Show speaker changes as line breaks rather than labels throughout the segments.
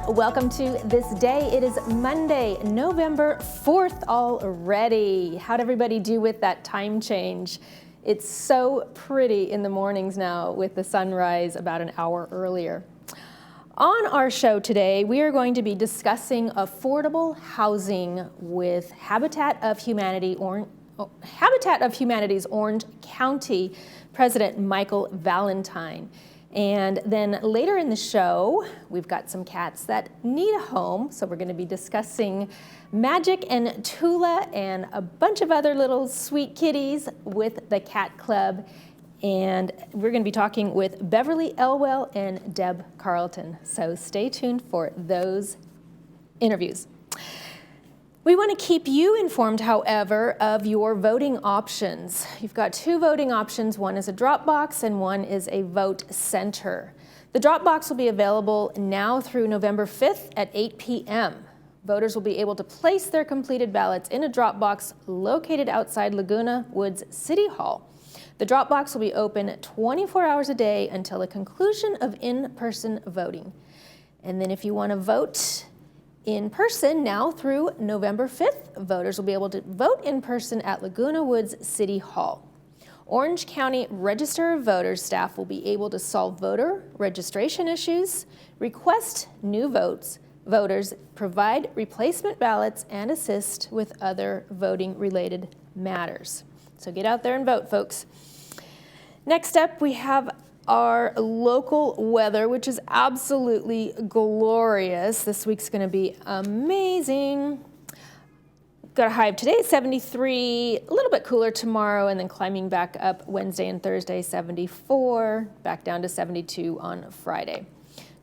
Welcome to This Day. It is Monday, November 4th already. How'd everybody do with that time change? It's so pretty in the mornings now with the sunrise about an hour earlier. On our show today, we are going to be discussing affordable housing with Habitat of Humanity's Orange County President Michael Valentine. And then later in the show, we've got some cats that need a home. So we're going to be discussing Magic and Tula and a bunch of other little sweet kitties with the Cat Club. And we're going to be talking with Beverly Elwell and Deb Carlton. So stay tuned for those interviews. We want to keep you informed, however, of your voting options. You've got two voting options. One is a drop box and one is a vote center. The drop box will be available now through November 5th at 8 p.m. Voters will be able to place their completed ballots in a drop box located outside Laguna Woods City Hall. The drop box will be open 24 hours a day until the conclusion of in-person voting. And then if you want to vote in person now through November 5th, voters will be able to vote in person at Laguna Woods City Hall. Orange County Register of Voters staff will be able to solve voter registration issues, request new voters, provide replacement ballots, and assist with other voting-related matters. So get out there and vote, folks. Next up, we have our local weather, which is absolutely glorious. This week's going to be amazing. Got a high of today, 73, a little bit cooler tomorrow, and then climbing back up Wednesday and Thursday, 74, back down to 72 on Friday.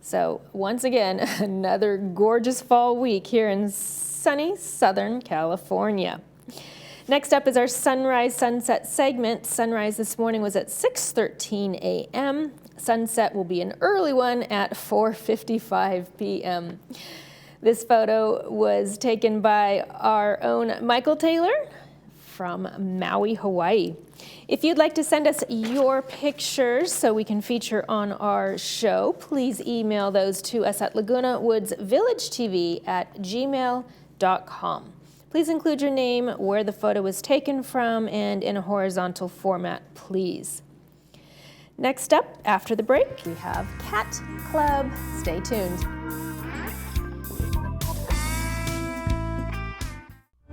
So once again, another gorgeous fall week here in sunny Southern California. Next up is our sunrise sunset segment. Sunrise this morning was at 6:13 a.m. Sunset will be an early one at 4:55 p.m. This photo was taken by our own Michael Taylor from Maui, Hawaii. If you'd like to send us your pictures so we can feature on our show, please email those to us at lagunawoodsvillagetv@gmail.com. Please include your name, where the photo was taken from, and in a horizontal format, please. Next up, after the break, we have Cat Club. Stay tuned.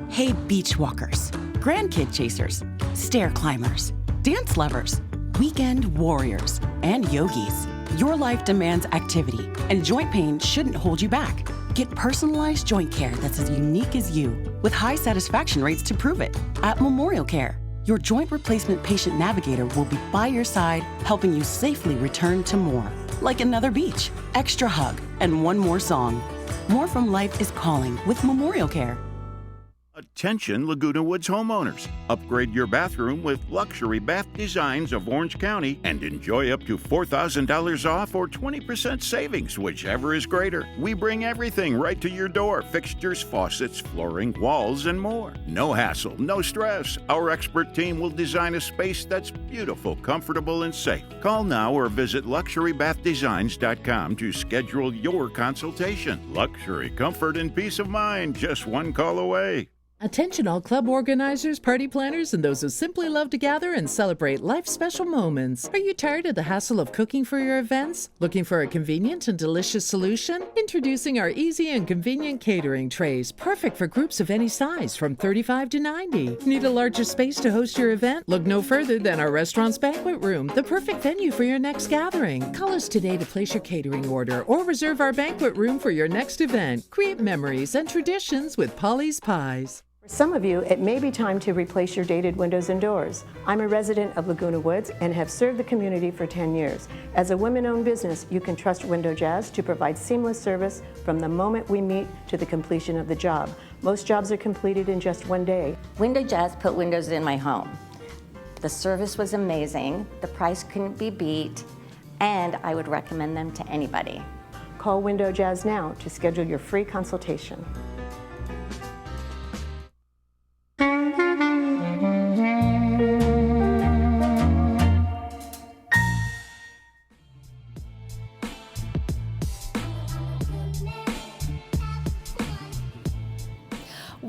Hey, beach walkers, grandkid chasers, stair climbers, dance lovers, weekend warriors, and yogis. Your life demands activity, and joint pain shouldn't hold you back. Get personalized joint care that's as unique as you, with high satisfaction rates to prove it. At Memorial Care, your joint replacement patient navigator will be by your side, helping you safely return to more. Like another beach, extra hug, and one more song. More from life is calling with Memorial Care.
Attention Laguna Woods homeowners. Upgrade your bathroom with luxury bath designs of Orange County and enjoy up to $4,000 off or 20% savings, whichever is greater. We bring everything right to your door: fixtures, faucets, flooring, walls, and more. No hassle, no stress. Our expert team will design a space that's beautiful, comfortable, and safe. Call now or visit luxurybathdesigns.com to schedule your consultation. Luxury, comfort, and peace of mind, just one call away.
Attention all club organizers, party planners, and those who simply love to gather and celebrate life's special moments. Are you tired of the hassle of cooking for your events? Looking for a convenient and delicious solution? Introducing our easy and convenient catering trays, perfect for groups of any size from 35 to 90. Need a larger space to host your event? Look no further than our restaurant's banquet room, the perfect venue for your next gathering. Call us today to place your catering order or reserve our banquet room for your next event. Create memories and traditions with Polly's Pies.
For some of you, it may be time to replace your dated windows and doors. I'm a resident of Laguna Woods and have served the community for 10 years. As a women-owned business, you can trust Window Jazz to provide seamless service from the moment we meet to the completion of the job. Most jobs are completed in just one day.
Window Jazz put windows in my home. The service was amazing, the price couldn't be beat, and I would recommend them to anybody.
Call Window Jazz now to schedule your free consultation.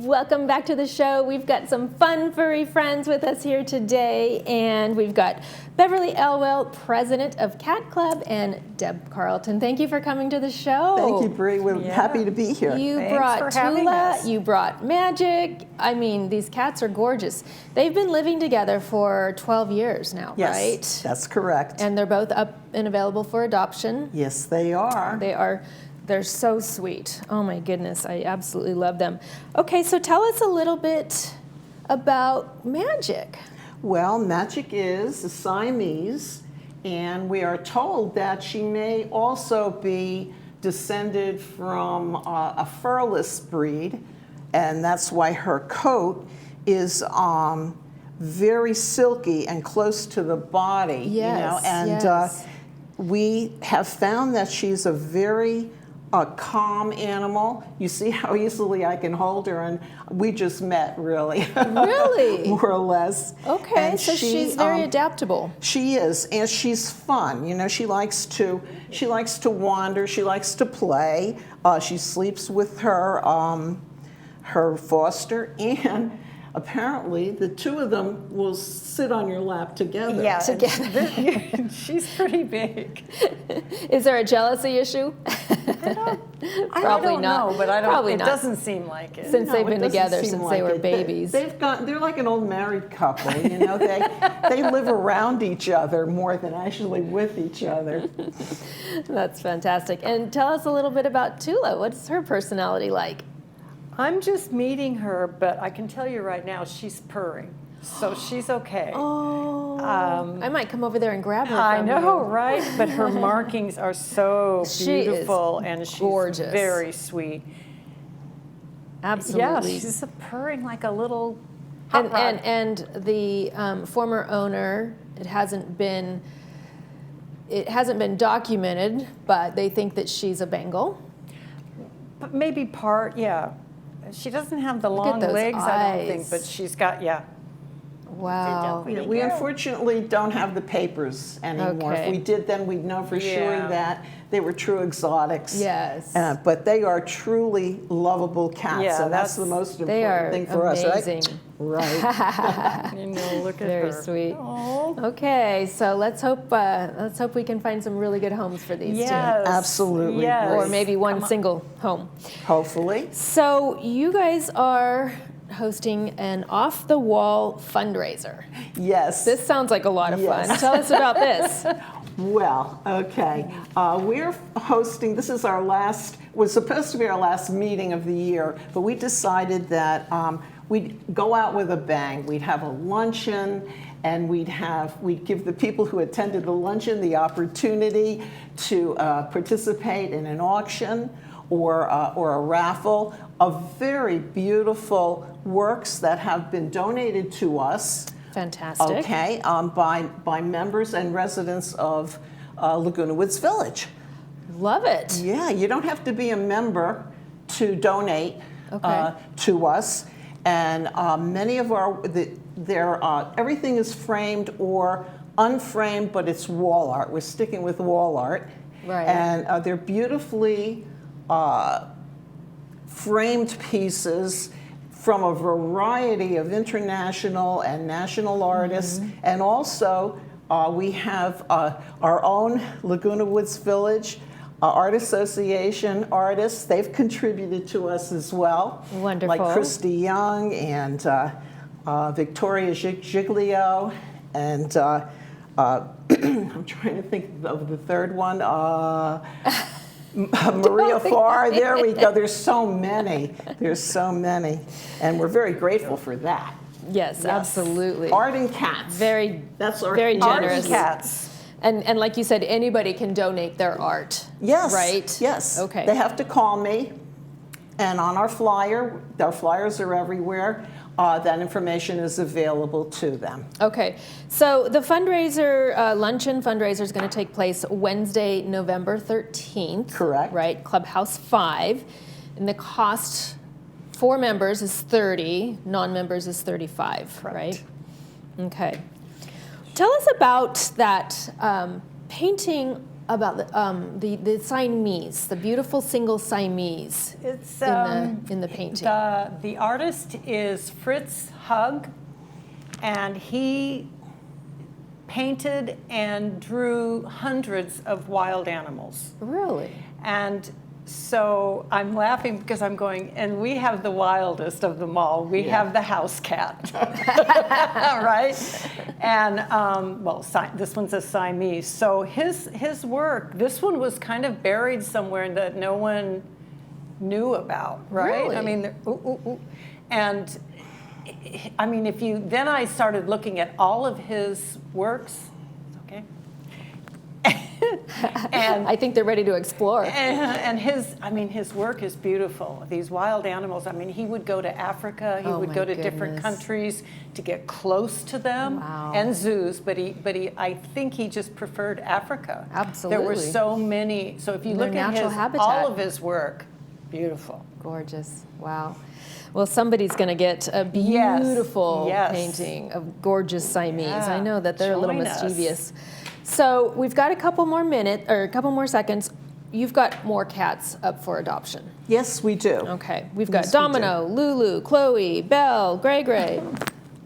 Welcome back to the show. We've got some fun furry friends with us here today, and we've got Beverly Elwell, president of Cat Club, and Deb Carlton. Thank you for coming to the show.
Thank you, Bree. We're happy to be here.
You
Thanks
brought
for having
Tula,
us.
you brought Magic. I mean, these cats are gorgeous. They've been living together for 12 years now,
Yes,
right?
that's correct.
And they're both up and available for adoption.
Yes, they are.
They're so sweet. Oh my goodness, I absolutely love them. Okay, so tell us a little bit about Magic.
Well, Magic is a Siamese, and we are told that she may also be descended from a furless breed, and that's why her coat is very silky and close to the body.
Yes,
and
yes.
We have found that she's a very calm animal. You see how easily I can hold her, and we just met, really.
Really?
More or less.
Okay,
And
so she's very adaptable.
She is, and she's fun. You know, she likes to wander. She likes to play. She sleeps with her foster, and apparently the two of them will sit on your lap together.
Yeah,
Together.
she's pretty big.
Is there a jealousy issue?
I
Probably
don't
not.
know, but I don't.
Probably
it
not.
doesn't seem like it.
Since
No,
they've
it
been
doesn't
together
seem
since
like
they were
it.
babies.
They're like an old married couple. You know, they live around each other more than actually with each other.
That's fantastic. And tell us a little bit about Tula. What's her personality like?
I'm just meeting her, but I can tell you right now, she's purring, so she's okay.
Oh, I might come over there and grab her.
I
from
know,
you.
right? But her markings are so
She is
beautiful, and she's
gorgeous.
very sweet.
Absolutely.
Yeah, she's purring like a little hot
and,
rod.
and the former owner, it hasn't been documented, but they think that she's a Bengal.
But maybe part, yeah. She doesn't have the
Look at
long
those
legs, I don't think,
eyes.
but she's got, yeah.
Wow.
Yeah, we unfortunately don't have the papers anymore.
Okay.
If we did, then we'd know for sure
Yeah.
that they were true exotics.
Yes.
But they are truly lovable cats,
Yeah,
and that's the
that's-
most
They are
important thing for
amazing.
us, right? Right.
You know, look at
Very
her.
sweet.
Aw.
Okay, so let's hope we can find some really good homes for these
Yes.
Absolutely,
Yes.
two, or maybe one single home.
Hopefully.
So you guys are hosting an off-the-wall fundraiser.
Yes.
This sounds like a lot of fun.
Yes.
Tell us about this.
Well, okay. We're hosting, this is was supposed to be our last meeting of the year, but we decided that we'd go out with a bang. We'd have a luncheon, and we'd give the people who attended the luncheon the opportunity to participate in an auction or a raffle of very beautiful works that have been donated to us.
Fantastic.
Okay, by members and residents of Laguna Woods Village.
Love it.
Yeah, you don't have to be a member to donate
Okay.
to us, and many of everything is framed or unframed, but it's wall art. We're sticking with wall art,
Right.
and they're beautifully framed pieces from a variety of international and national artists, and also we have our own Laguna Woods Village Art Association artists. They've contributed to us as well.
Wonderful.
Like Christy Young and Victoria Giglio, and I'm trying to think of the third one. Maria Farr, there we go. There's so many. There's so many. And we're very grateful for that.
Yes, absolutely.
Art and cats. That's our
very
Art
generous.
and cats.
And like you said, anybody can donate their art.
Yes.
Right?
Yes.
Okay.
They have to call me. And on our flyers are everywhere. That information is available to them.
Okay, so the fundraiser, luncheon fundraiser is going to take place Wednesday, November 13th.
Correct.
Right, Clubhouse 5. And the cost for members is $30, non-members is $35, right? Okay. Tell us about that painting about the Siamese, the beautiful single Siamese
It's
in the painting?
the artist is Fritz Hug, and he painted and drew hundreds of wild animals.
Really?
And so I'm laughing because I'm going, and we have the wildest of them all. We have the house cat, right? And this one's a Siamese. So his work, this one was kind of buried somewhere that no one knew about, right?
Really?
I mean, and I mean, then I started looking at all of his works. Okay. And
I think they're ready to explore.
and his work is beautiful. These wild animals. I mean, he would go to Africa. He
Oh,
would
my
go to different
goodness.
countries to get close to them.
Wow.
And zoos. But I think he just preferred Africa. There were
Absolutely.
so many. So if you
Their
look at
natural habitat.
all of his work, beautiful.
Gorgeous. Wow. Well, somebody's going to get a
Yes.
beautiful
Yes.
painting of gorgeous Siamese.
Yeah.
I know that they're a little
Join us.
mischievous. So we've got a couple more seconds. You've got more cats up for adoption.
Yes, we do.
Okay. We've got
Yes, we
Domino, Lulu, Chloe, Belle, Gray Gray.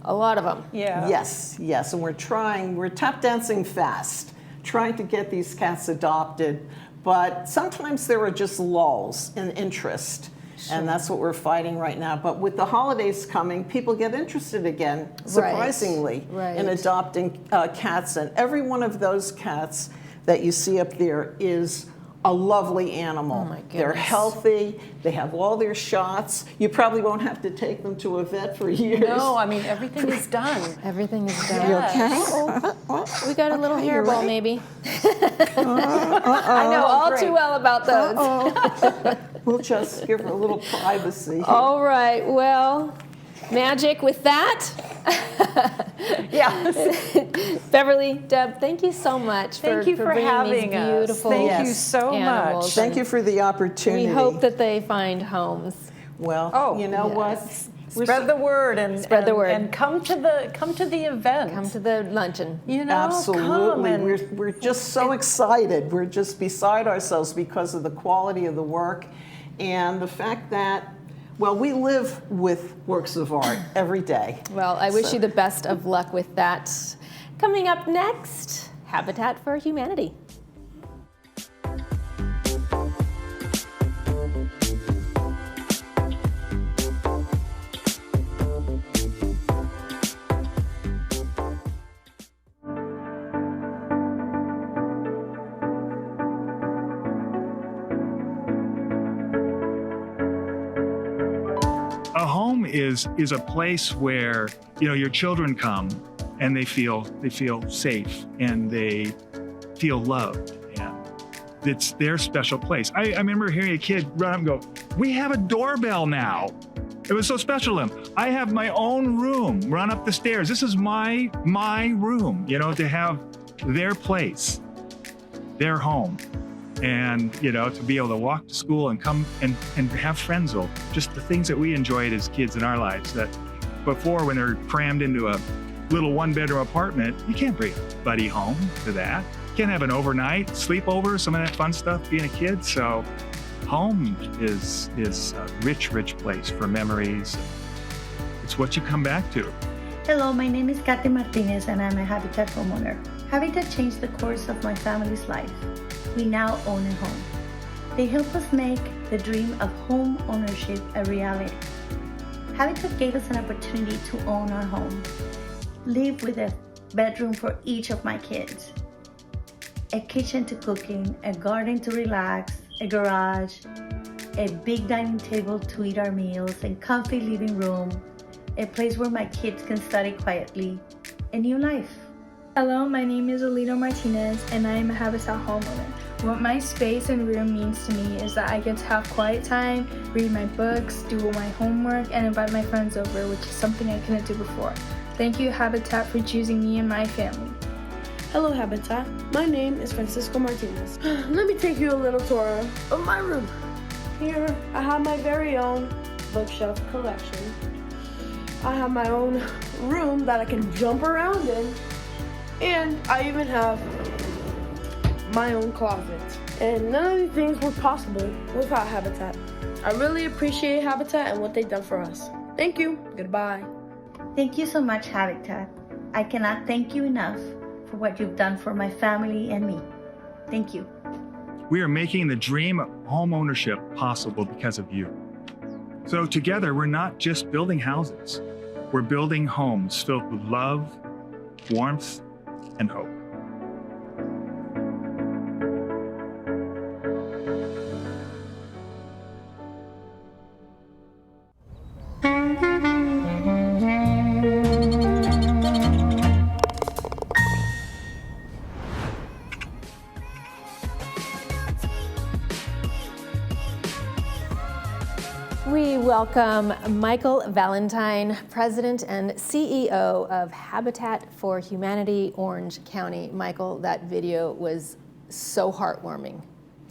A lot of them.
Yeah.
Yes, and we're tap dancing fast, trying to get these cats adopted, but sometimes there are just lulls in interest. And that's what we're fighting right now. But with the holidays coming, people get interested again, surprisingly, in adopting cats. And every one of those cats that you see up there is a lovely animal.
Oh my goodness.
They're healthy. They have all their shots. You probably won't have to take them to a vet for years.
No, I mean, everything is done.
Everything is done.
You okay?
We got a little
Okay,
hairball,
you're right.
maybe. I know all
great.
too well about those.
We'll just give her a little privacy.
All right. Well, magic with that.
Yeah.
Beverly, Deb, thank you so much
Thank you for
bringing
having
these
us.
beautiful
Thank you
Yes.
so
animals.
much.
Thank you for the opportunity.
We hope that they find homes.
Well, you know what? We're
Spread the word and
Spread the word.
and come to the event.
Come to the luncheon.
You know, come
Absolutely.
and
We're just so excited. We're just beside ourselves because of the quality of the work and the fact that, well, we live with works of art every day.
Well, I wish you the best of luck with that. Coming up next, Habitat for Humanity.
A home is a place where, you know, your children come and they feel safe and they feel loved, and it's their special place. I remember hearing a kid run up and go, "We have a doorbell now." It was so special to him. I have my own room, run up the stairs. This is my room, you know, to have their place, their home. And, you know, to be able to walk to school and come and have friends over, just the things that we enjoyed as kids in our lives that before, when they're crammed into a little one-bedroom apartment, you can't bring a buddy home to that. You can't have an overnight sleepover, some of that fun stuff being a kid. So home is a rich, rich place for memories. It's what you come back to.
Hello, my name is Kathy Martinez and I'm a Habitat homeowner. Habitat changed the course of my family's life. We now own a home. They help us make the dream of home ownership a reality. Habitat gave us an opportunity to own our home, live with a bedroom for each of my kids, a kitchen to cook in, a garden to relax, a garage, a big dining table to eat our meals, a comfy living room, a place where my kids can study quietly, a new life.
Hello, my name is Alito Martinez and I am a Habitat homeowner. What my space and room means to me is that I get to have quiet time, read my books, do my homework, and invite my friends over, which is something I couldn't do before. Thank you, Habitat, for choosing me and my family.
Hello, Habitat. My name is Francisco Martinez. Let me take you a little tour of my room. Here, I have my very own bookshelf collection. I have my own room that I can jump around in. And I even have my own closet. And none of these things were possible without Habitat. I really appreciate Habitat and what they've done for us. Thank you. Goodbye.
Thank you so much, Habitat. I cannot thank you enough for what you've done for my family and me. Thank you.
We are making the dream of home ownership possible because of you. So together, we're not just building houses. We're building homes filled with love, warmth, and hope.
We welcome Michael Valentine, President and CEO of Habitat for Humanity, Orange County. Michael, that video was so heartwarming.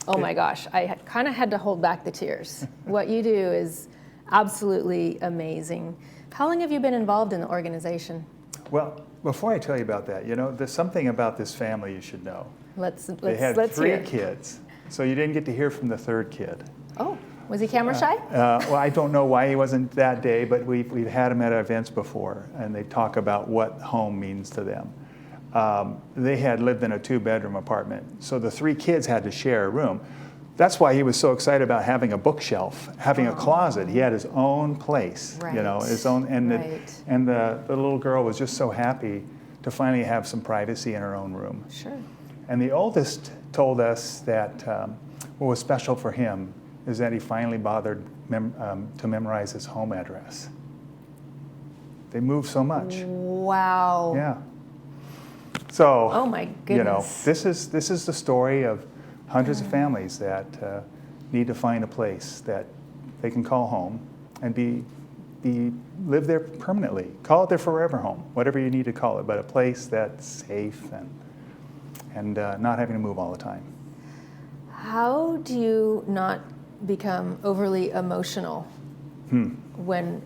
Oh my gosh, I kind of had to hold back the tears. What you do is absolutely amazing. How long have you been involved in the organization?
Well, before I tell you about that, there's something about this family you should know.
Let's
They had
hear
three
it.
kids, so you didn't get to hear from the third kid.
Oh, was he camera shy?
Well, I don't know why he wasn't that day, but we've had him at events before, and they talk about what home means to them. They had lived in a 2-bedroom apartment, so the 3 kids had to share a room. That's why he was so excited about having a bookshelf, having a closet. He had his own place, his own, and the little girl was just so happy to finally have some privacy in her own room.
Sure.
And the oldest told us that what was special for him is that he finally bothered to memorize his home address. They moved so much.
Wow.
Yeah. So,
oh my goodness.
this is the story of hundreds of families that need to find a place that they can call home and live there permanently. Call it their forever home, whatever you need to call it, but a place that's safe and not having to move all the time.
How do you not become overly emotional when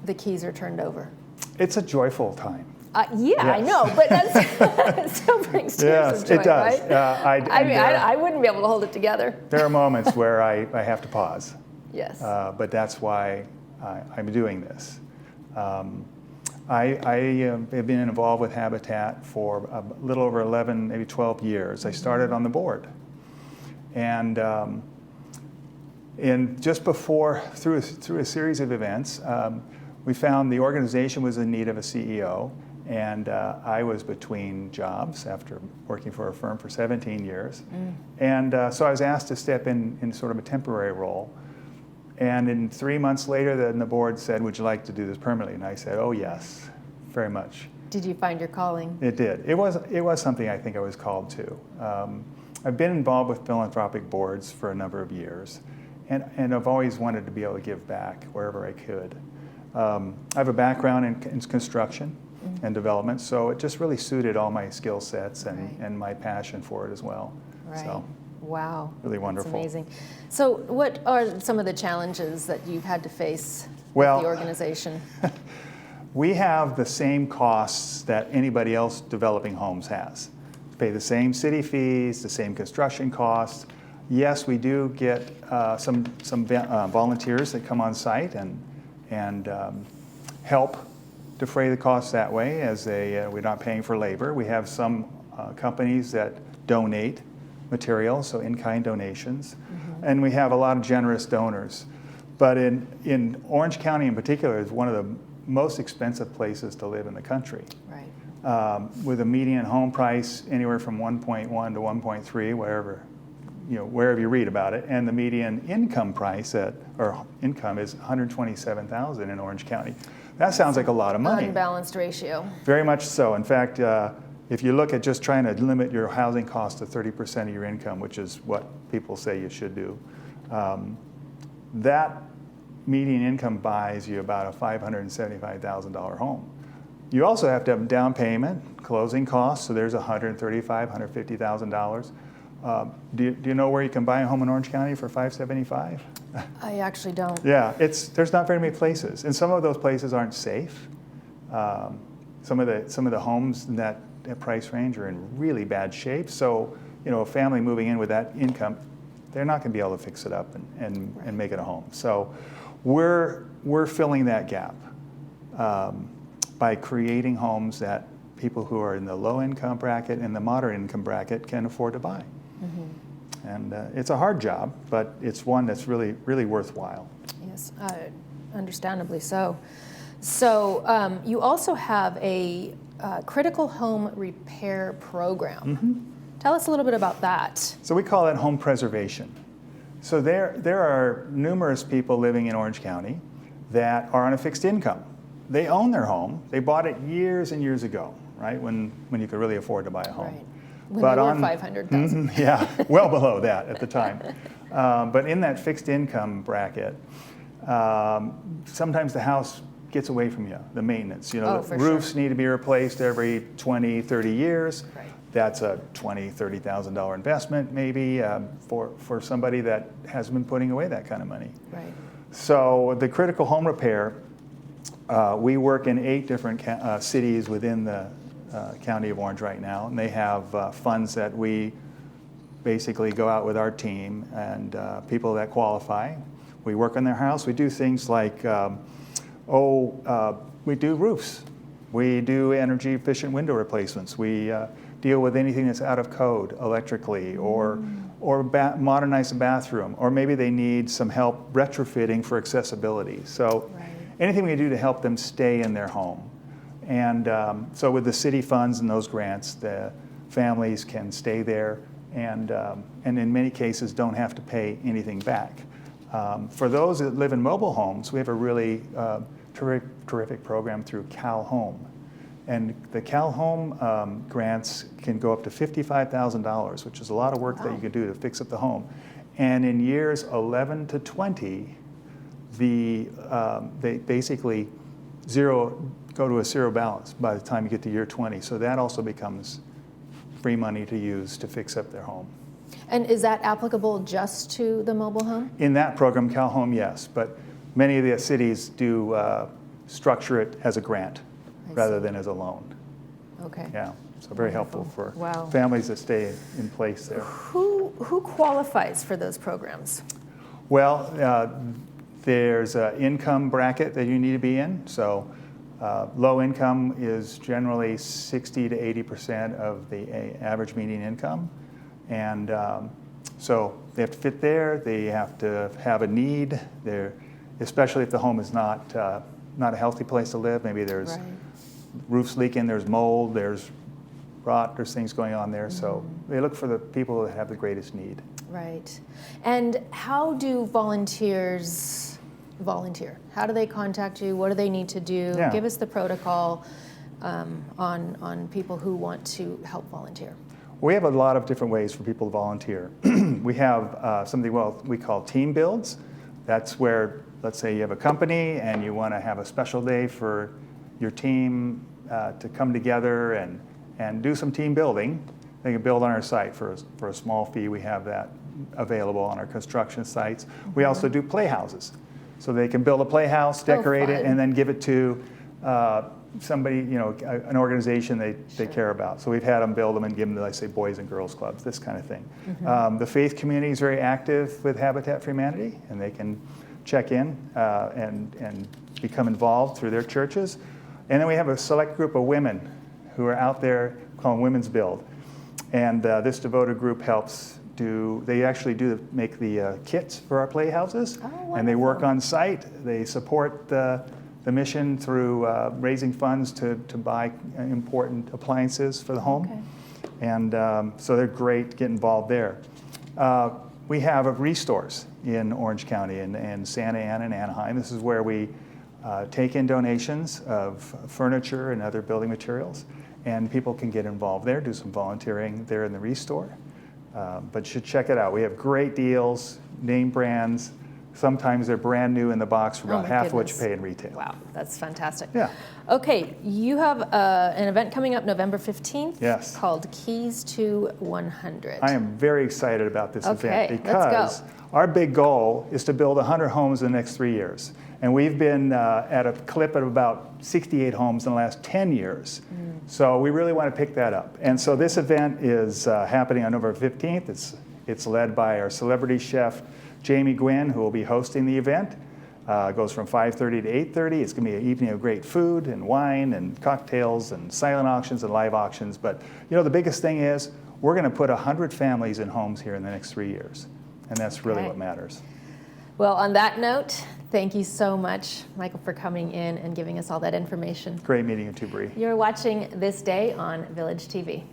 the keys are turned over?
It's a joyful time.
Yeah, yes. I know, but that still brings tears of joy,
it does.
right? I wouldn't be able to hold it together.
There are moments where I have to pause.
Yes.
But that's why I'm doing this. I have been involved with Habitat for a little over 11, maybe 12 years. I started on the board. And just before, through a series of events, we found the organization was in need of a CEO. And I was between jobs after working for a firm for 17 years. And so I was asked to step in sort of a temporary role. And 3 months later, the board said, "Would you like to do this permanently?" And I said, "Oh, yes, very much."
Did you find your calling?
It did. It was something I think I was called to. I've been involved with philanthropic boards for a number of years. And I've always wanted to be able to give back wherever I could. I have a background in construction and development, so it just really suited all my skill sets and my passion for it as well.
Right.
So,
wow.
Really wonderful.
That's amazing. So what are some of the challenges that you've had to face with the organization?
We have the same costs that anybody else developing homes has. Pay the same city fees, the same construction costs. Yes, we do get some volunteers that come on site and help defray the costs that way, as we're not paying for labor. We have some companies that donate materials, so in-kind donations, and we have a lot of generous donors. But in Orange County in particular is one of the most expensive places to live in the country.
Right.
With a median home price anywhere from 1.1 to 1.3, wherever you read about it, and the median income price income is $127,000 in Orange County. That sounds like a lot of money.
Unbalanced ratio.
Very much so. In fact, if you look at just trying to limit your housing cost to 30% of your income, which is what people say you should do, that median income buys you about a $575,000 home. You also have to have down payment, closing costs, so there's $135,000, $150,000. Do you know where you can buy a home in Orange County for $575,000?
I actually don't.
Yeah, there's not very many places, and some of those places aren't safe. Some of the homes in that price range are in really bad shape. So a family moving in with that income, they're not going to be able to fix it up and make it a home. So we're filling that gap by creating homes that people who are in the low income bracket and the moderate income bracket can afford to buy. And it's a hard job, but it's one that's really, really worthwhile.
Yes, understandably so. So you also have a critical home repair program. Tell us a little bit about that.
So we call it home preservation. So there are numerous people living in Orange County that are on a fixed income. They own their home. They bought it years and years ago, right? When you could really afford to buy a home.
Right. When they were 500,000.
Yeah, well below that at the time. But in that fixed income bracket, sometimes the house gets away from you, the maintenance. The roofs need to be replaced every 20, 30 years.
Right.
That's a $20,000, $30,000 investment maybe for somebody that hasn't been putting away that kind of money.
Right.
So the critical home repair, we work in 8 different cities within the County of Orange right now, and they have funds that we basically go out with our team and people that qualify. We work on their house. We do things like, we do roofs. We do energy efficient window replacements. We deal with anything that's out of code electrically, or modernize the bathroom, or maybe they need some help retrofitting for accessibility. So anything we do to help them stay in their home. And so with the city funds and those grants, the families can stay there and in many cases don't have to pay anything back. For those that live in mobile homes, we have a really terrific program through Cal Home. And the Cal Home grants can go up to $55,000, which is a lot of work that you can do to fix up the home. And in years 11 to 20, they basically go to a zero balance by the time you get to year 20. So that also becomes free money to use to fix up their home.
And is that applicable just to the mobile home?
In that program, Cal Home, yes. But many of the cities do structure it as a grant rather than as a loan.
Okay.
Yeah, so very helpful for
Wow.
families that stay in place there.
Who qualifies for those programs?
Well, there's an income bracket that you need to be in. So low income is generally 60 to 80% of the average median income. And so they have to fit there. They have to have a need. Especially if the home is not a healthy place to live. Maybe there's roofs leaking, there's mold, there's rot, there's things going on there. So they look for the people that have the greatest need.
Right. And how do volunteers volunteer? How do they contact you? What do they need to do?
Yeah.
Give us the protocol on people who want to help volunteer.
We have a lot of different ways for people to volunteer. We have something we call team builds. That's where, let's say you have a company and you want to have a special day for your team to come together and do some team building. They can build on our site for a small fee. We have that available on our construction sites. We also do playhouses. So they can build a playhouse, decorate it, and then give it to somebody, an organization they care about. So we've had them build them and give them to, let's say, boys and girls clubs, this kind of thing. The faith community is very active with Habitat for Humanity, and they can check in and become involved through their churches. And then we have a select group of women who are out there called Women's Build. And this devoted group helps they actually make the kits for our playhouses. And they work on site. They support the mission through raising funds to buy important appliances for the home. Okay. And so they're great to get involved there. We have restores in Orange County and Santa Ana and Anaheim. This is where we take in donations of furniture and other building materials, and people can get involved there, do some volunteering there in the restore. But you should check it out. We have great deals, name brands, Sometimes they're brand new in the box for about
my
half what you
goodness.
pay in retail.
Wow, that's fantastic.
Yeah.
Okay, you have an event coming up November 15th.
Yes.
Called Keys to 100.
I am very excited about this
Okay,
event
let's go.
because our big goal is to build 100 homes in the next 3 years. And we've been at a clip of about 68 homes in the last 10 years. So we really want to pick that up. And so this event is happening on November 15th. It's led by our celebrity chef, Jamie Gwynn, who will be hosting the event. It goes from 5:30 to 8:30. It's going to be an evening of great food and wine and cocktails and silent auctions and live auctions. But you know, the biggest thing is we're going to put 100 families in homes here in the next 3 years. And that's really what matters.
Well, on that note, thank you so much, Michael, for coming in and giving us all that information.
Great meeting you too, Bree.
You're watching This Day on Village TV.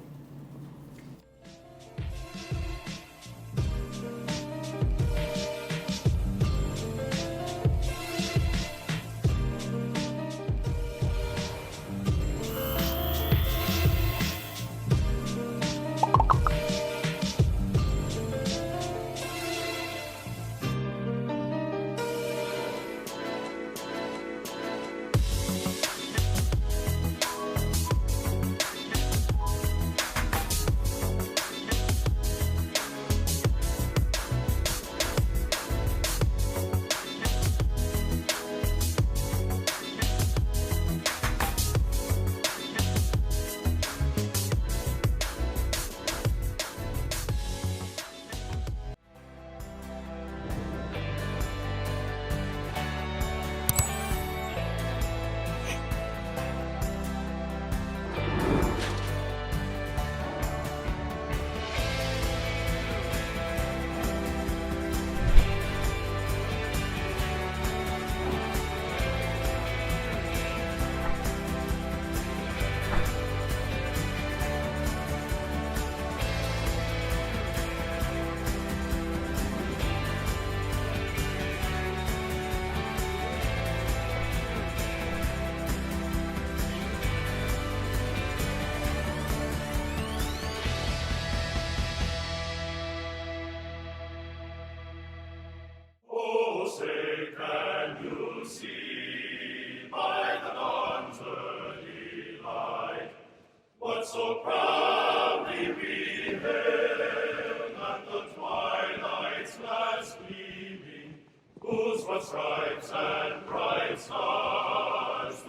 So proudly we hailed at the twilight's last gleaming, whose what stripes and bright stars